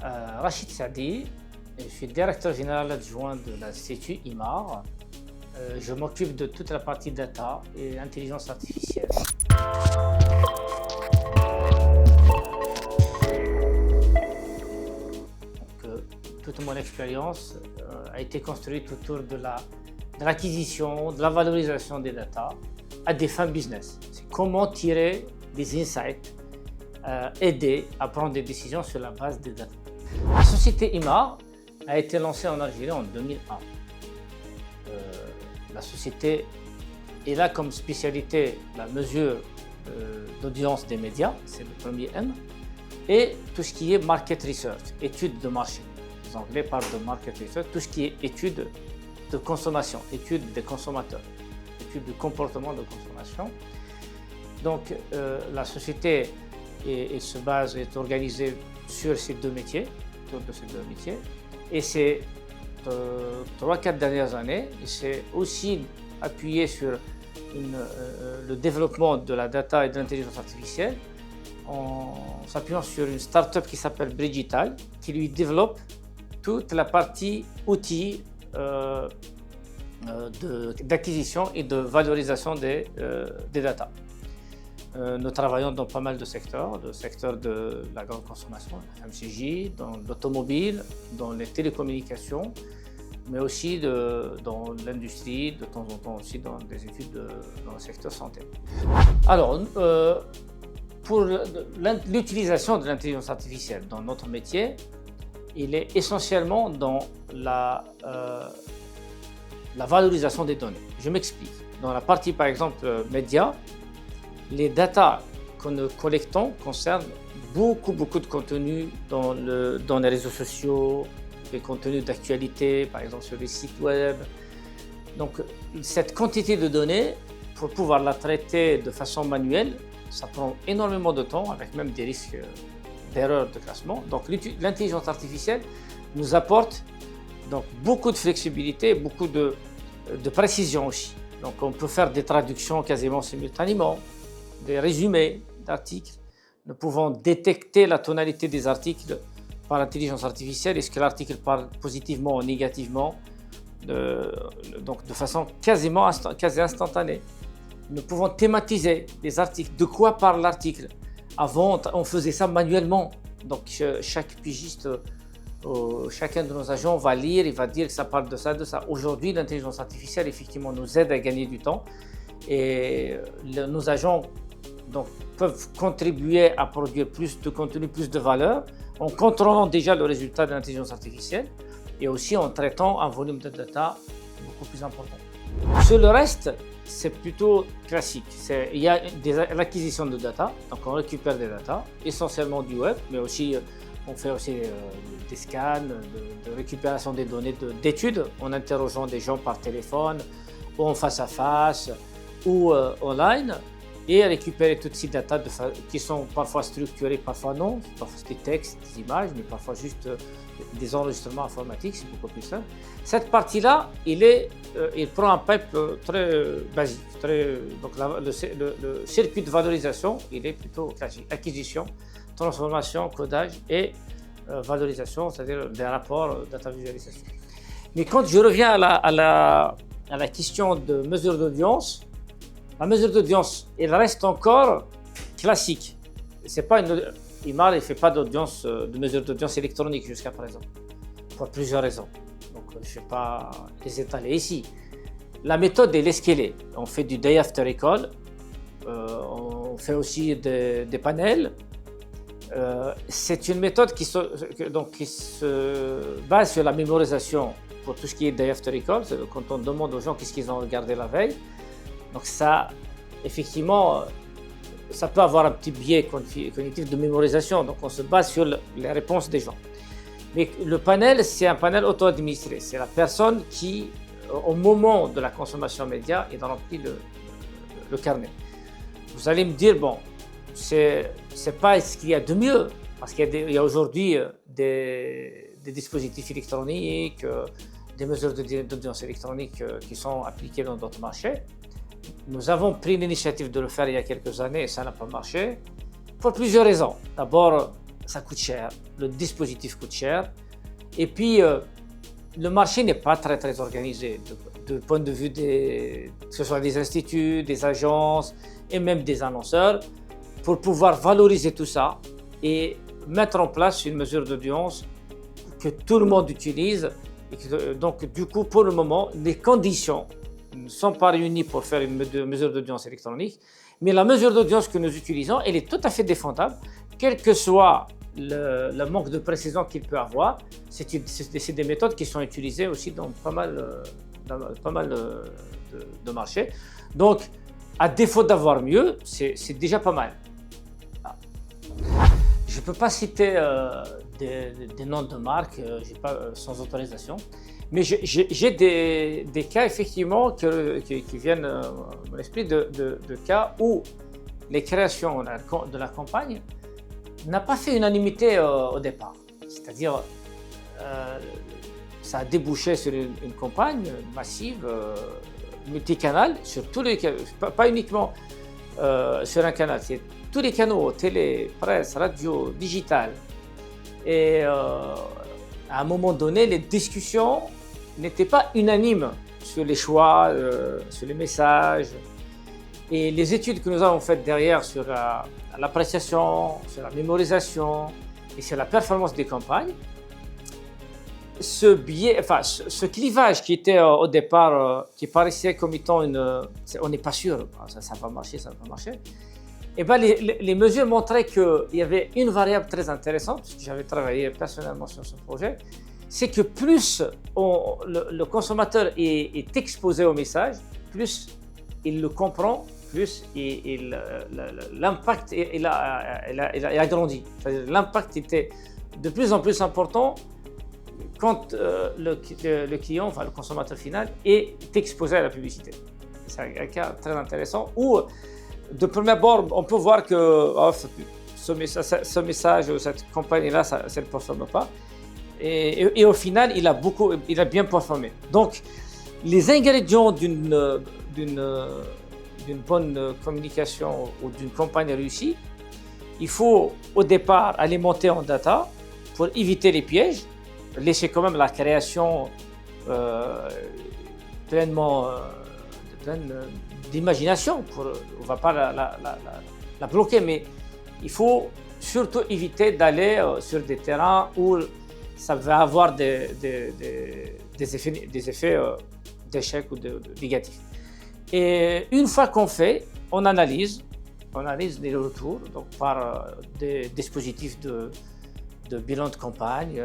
Rachid Saadi, je suis directeur général adjoint de l'Institut IMAR. Je m'occupe de toute la partie data et intelligence artificielle. Toute mon expérience a été construite autour de l'acquisition, de la valorisation des data à des fins business. C'est comment tirer des insights, aider à prendre des décisions sur la base des data. La société IMAR a été lancée en Algérie en 2001. La société est là comme spécialité la mesure d'audience des médias, c'est le premier M, et tout ce qui est market research, études de marché. Les Anglais parlent de market research, tout ce qui est études de consommation, études des consommateurs, études de comportement de consommation. Donc la société est organisée sur ces deux métiers, autour de ces deux métiers, et ces 3-4 dernières années, il s'est aussi appuyé sur le développement de la data et de l'intelligence artificielle en s'appuyant sur une start-up qui s'appelle Brigital, qui lui développe toute la partie outils d'acquisition et de valorisation des data. Nous travaillons dans pas mal de secteurs, le secteur de la grande consommation, la FMCG, dans l'automobile, dans les télécommunications, mais aussi dans l'industrie, de temps en temps aussi dans des études dans le secteur santé. Alors, pour l'utilisation de l'intelligence artificielle dans notre métier, il est essentiellement dans la valorisation des données. Je m'explique. Dans la partie, par exemple, médias, les datas que nous collectons concernent beaucoup de contenus dans les réseaux sociaux, des contenus d'actualité, par exemple sur les sites web. Donc, cette quantité de données, pour pouvoir la traiter de façon manuelle, ça prend énormément de temps, avec même des risques d'erreurs de classement. Donc, l'intelligence artificielle nous apporte donc, beaucoup de flexibilité, beaucoup de précision aussi. Donc, on peut faire des traductions quasiment simultanément, des résumés d'articles. Nous pouvons détecter la tonalité des articles par l'intelligence artificielle. Est-ce que l'article parle positivement ou négativement, donc de façon quasi instantanée. Nous pouvons thématiser les articles. De quoi parle l'article? Avant, on faisait ça manuellement. Donc, chaque pigiste, chacun de nos agents va lire, il va dire que ça parle de ça, de ça. Aujourd'hui, l'intelligence artificielle, effectivement, nous aide à gagner du temps. Et nos agents donc, peuvent contribuer à produire plus de contenu, plus de valeur, en contrôlant déjà le résultat de l'intelligence artificielle et aussi en traitant un volume de data beaucoup plus important. Sur le reste, c'est plutôt classique. Il y a l'acquisition de data, donc on récupère des data, essentiellement du web, mais aussi on fait aussi des scans, de récupération des données d'études en interrogeant des gens par téléphone ou en face à face ou online, et récupérer toutes ces datas qui sont parfois structurées, parfois non, parfois c'est des textes, des images, mais parfois juste des enregistrements informatiques, c'est beaucoup plus simple. Cette partie-là, il prend un pipe très basique. Donc le circuit de valorisation, il est plutôt classique. Acquisition, transformation, codage et valorisation, c'est-à-dire des rapports, data visualisation. Mais quand je reviens à la question de mesure d'audience, la mesure d'audience, elle reste encore classique. IMAR ne fait pas de mesure d'audience électronique jusqu'à présent, pour plusieurs raisons. Donc, je ne vais pas les étaler ici. La méthode, elle est ce qu'elle est. On fait du day after recall, on fait aussi des panels. C'est une méthode qui se base sur la mémorisation pour tout ce qui est day after recall. Quand on demande aux gens qu'est-ce qu'ils ont regardé la veille. Donc ça, effectivement, ça peut avoir un petit biais cognitif de mémorisation. Donc on se base sur les réponses des gens. Mais le panel, c'est un panel auto-administré. C'est la personne qui, au moment de la consommation média, est rempli le carnet. Vous allez me dire, bon, c'est pas ce qu'il y a de mieux, parce qu'il y a aujourd'hui des dispositifs électroniques, des mesures d'audience électronique qui sont appliquées dans d'autres marchés. Nous avons pris l'initiative de le faire il y a quelques années et ça n'a pas marché pour plusieurs raisons. D'abord, ça coûte cher, le dispositif coûte cher. Et puis, le marché n'est pas très organisé de point de vue que ce soit des instituts, des agences et même des annonceurs, pour pouvoir valoriser tout ça et mettre en place une mesure d'audience que tout le monde utilise. Donc, du coup, pour le moment, les conditions ne sont pas réunies pour faire une mesure d'audience électronique, mais la mesure d'audience que nous utilisons, elle est tout à fait défendable, quel que soit le manque de précision qu'il peut avoir. C'est des méthodes qui sont utilisées aussi dans pas mal de marchés. Donc, à défaut d'avoir mieux, c'est déjà pas mal. Je ne peux pas citer des noms de marques sans autorisation, mais j'ai des cas effectivement qui viennent à mon esprit de cas où les créations de la campagne n'a pas fait unanimité au départ. C'est-à-dire, ça a débouché sur une campagne massive, multicanal, sur tous les canaux, pas uniquement sur un canal, c'est tous les canaux, télé, presse, radio, digital. Et à un moment donné, les discussions n'étaient pas unanimes sur les choix, sur les messages. Et les études que nous avons faites derrière sur l'appréciation, sur la mémorisation et sur la performance des campagnes, ce clivage qui était au départ, qui paraissait comme étant on n'est pas sûr, ça va marcher, ça va pas marcher. Et ben les mesures montraient qu'il y avait une variable très intéressante, puisque j'avais travaillé personnellement sur ce projet, c'est que plus le consommateur est exposé au message, plus il le comprend, plus l'impact il a grandi. L'impact était de plus en plus important quand le client, enfin le consommateur final, est exposé à la publicité. C'est un cas très intéressant où, de premier abord, on peut voir que ce message ou cette campagne-là, ça ne performe pas. Et au final, il a bien performé. Donc, les ingrédients d'une bonne communication ou d'une campagne réussie, il faut au départ alimenter en data pour éviter les pièges, laisser quand même la création pleine d'imagination. On ne va pas la bloquer, mais il faut surtout éviter d'aller sur des terrains où ça va avoir des effets d'échec ou de négatifs. Et une fois qu'on fait, on analyse les retours donc par des dispositifs de bilan de campagne.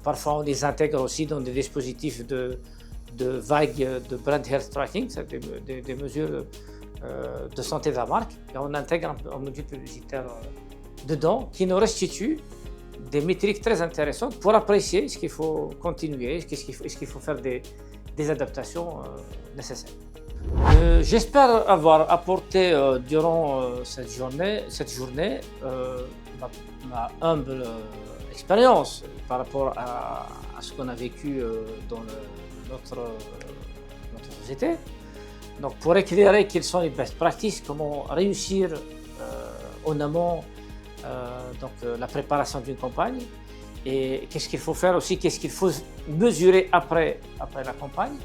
Parfois, on les intègre aussi dans des dispositifs de vagues de brand health tracking, c'est des mesures de santé de la marque. Et on intègre un module publicitaire dedans qui nous restitue des métriques très intéressantes pour apprécier ce qu'il faut continuer, est-ce qu'il faut faire des adaptations nécessaires. J'espère avoir apporté durant cette journée ma humble expérience par rapport à ce qu'on a vécu dans notre société. Donc, pour éclairer quelles sont les best practices, comment réussir en amont la préparation d'une campagne, et qu'est-ce qu'il faut faire aussi, qu'est-ce qu'il faut mesurer après la campagne.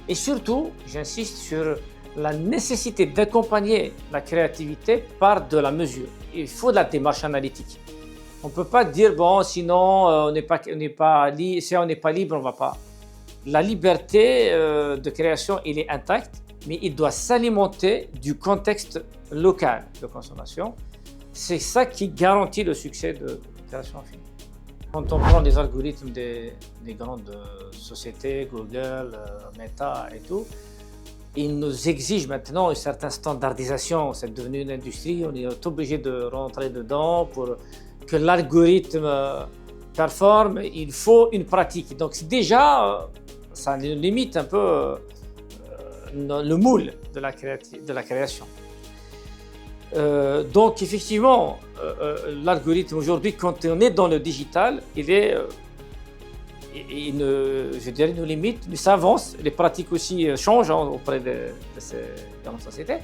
Et surtout, j'insiste sur la nécessité d'accompagner la créativité par de la mesure. Il faut de la démarche analytique. On ne peut pas dire, bon, sinon, si on n'est pas libre, on ne va pas. La liberté de création, elle est intacte, mais il doit s'alimenter du contexte local de consommation. C'est ça qui garantit le succès de la création en film. Quand on prend les algorithmes des grandes sociétés, Google, Meta et tout, ils nous exigent maintenant une certaine standardisation. C'est devenu une industrie, on est obligé de rentrer dedans pour que l'algorithme performe. Il faut une pratique. Donc déjà, ça limite un peu le moule de la création. Donc effectivement, l'algorithme aujourd'hui, quand on est dans le digital, il nous limite, mais ça avance. Les pratiques aussi changent auprès de ces grandes sociétés.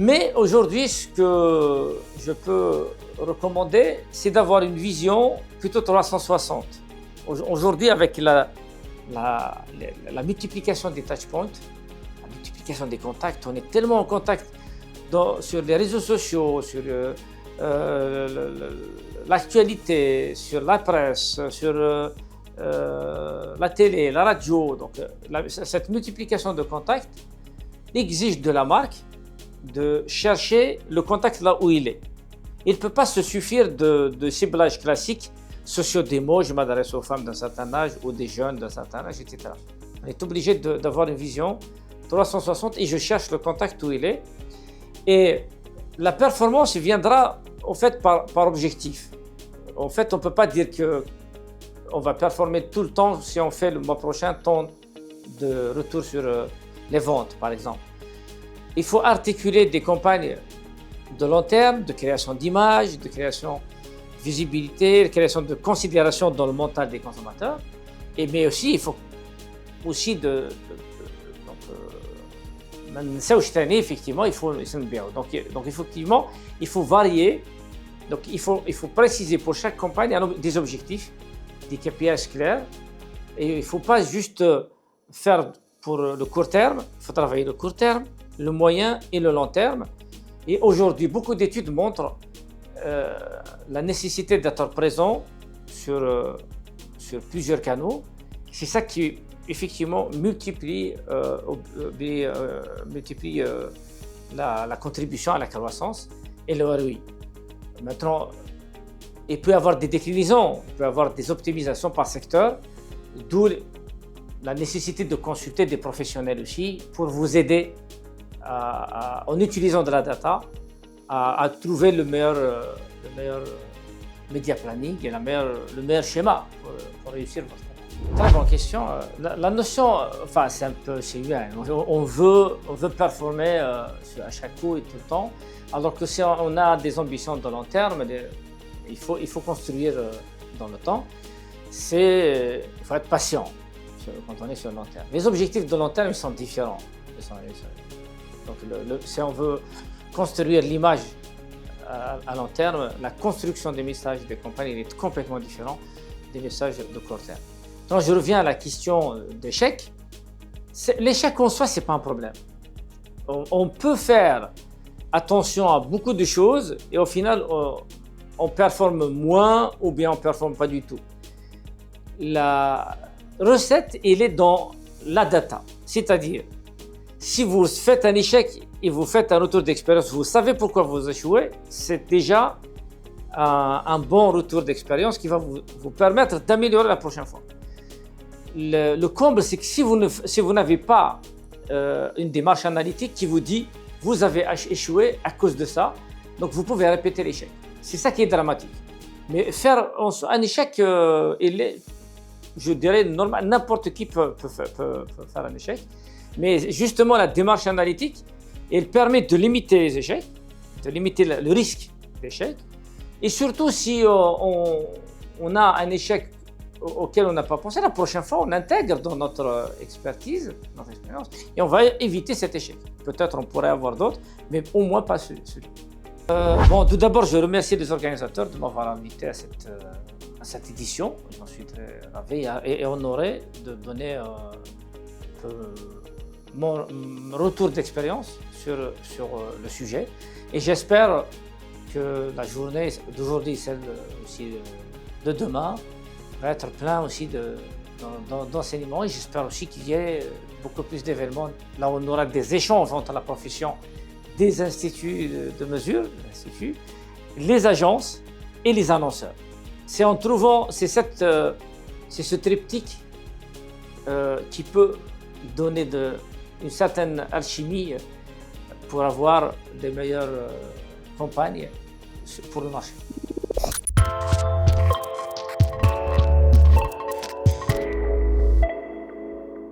Mais aujourd'hui, ce que je peux recommander, c'est d'avoir une vision plutôt 360. Aujourd'hui, avec la multiplication des touchpoints, la multiplication des contacts, on est tellement en contact sur les réseaux sociaux, sur l'actualité, sur la presse, sur la télé, la radio. Donc, cette multiplication de contacts exige de la marque de chercher le contact là où il est. Il ne peut pas se suffire de ciblage classique, socio-démo, je m'adresse aux femmes d'un certain âge ou des jeunes d'un certain âge, etc. On est obligé d'avoir une vision 360 et je cherche le contact où il est. Et la performance viendra en fait par objectif. En fait, on ne peut pas dire qu'on va performer tout le temps si on fait le mois prochain tant de retour sur les ventes, par exemple. Il faut articuler des campagnes de long terme, de création d'images, de création de visibilité, de création de considération dans le mental des consommateurs. Mais aussi, il faut aussi effectivement, donc effectivement, il faut varier. Donc il faut préciser pour chaque campagne des objectifs, des KPIs clairs. Et il ne faut pas juste faire pour le court terme, il faut travailler le court terme, le moyen et le long terme. Et aujourd'hui, beaucoup d'études montrent la nécessité d'être présent sur plusieurs canaux. C'est ça qui effectivement multiplie la contribution à la croissance et le ROI. Maintenant, il peut y avoir des déclinaisons, il peut y avoir des optimisations par secteur, d'où la nécessité de consulter des professionnels aussi pour vous aider en utilisant de la data à trouver le meilleur media planning et le meilleur schéma pour réussir votre travail. Très bonne question. La notion, enfin c'est un peu humain. On veut performer à chaque coup et tout le temps, alors que si on a des ambitions de long terme, il faut construire dans le temps. Il faut être patient quand on est sur le long terme. Les objectifs de long terme ils sont différents. Donc, si on veut construire l'image à long terme, la construction des messages des compagnies est complètement différente des messages de court terme. Donc, je reviens à la question d'échec. L'échec en soi, ce n'est pas un problème. On peut faire attention à beaucoup de choses et au final, on performe moins ou bien on ne performe pas du tout. La recette, elle est dans la data. C'est-à-dire, si vous faites un échec et vous faites un retour d'expérience, vous savez pourquoi vous échouez, c'est déjà un bon retour d'expérience qui va vous permettre d'améliorer la prochaine fois. Le comble, c'est que si vous n'avez pas une démarche analytique qui vous dit vous avez échoué à cause de ça, donc vous pouvez répéter l'échec. C'est ça qui est dramatique. Mais faire un échec, je dirais normal, n'importe qui peut faire un échec. Mais justement, la démarche analytique, elle permet de limiter les échecs, de limiter le risque d'échec. Et surtout, si on a un échec auquel on n'a pas pensé, la prochaine fois, on intègre dans notre expertise, notre expérience, et on va éviter cet échec. Peut-être on pourrait avoir d'autres, mais au moins pas celui. Bon, tout d'abord, je remercie les organisateurs de m'avoir invité à cette édition. J'en suis très ravi et honoré de donner mon retour d'expérience sur le sujet. Et j'espère que la journée d'aujourd'hui, celle aussi de demain, va être plein aussi d'enseignements. Et j'espère aussi qu'il y ait beaucoup plus d'événements là où on aura des échanges entre la profession, des instituts de mesure, les agences et les annonceurs. C'est ce triptyque qui peut donner une certaine alchimie pour avoir des meilleures campagnes pour le marché.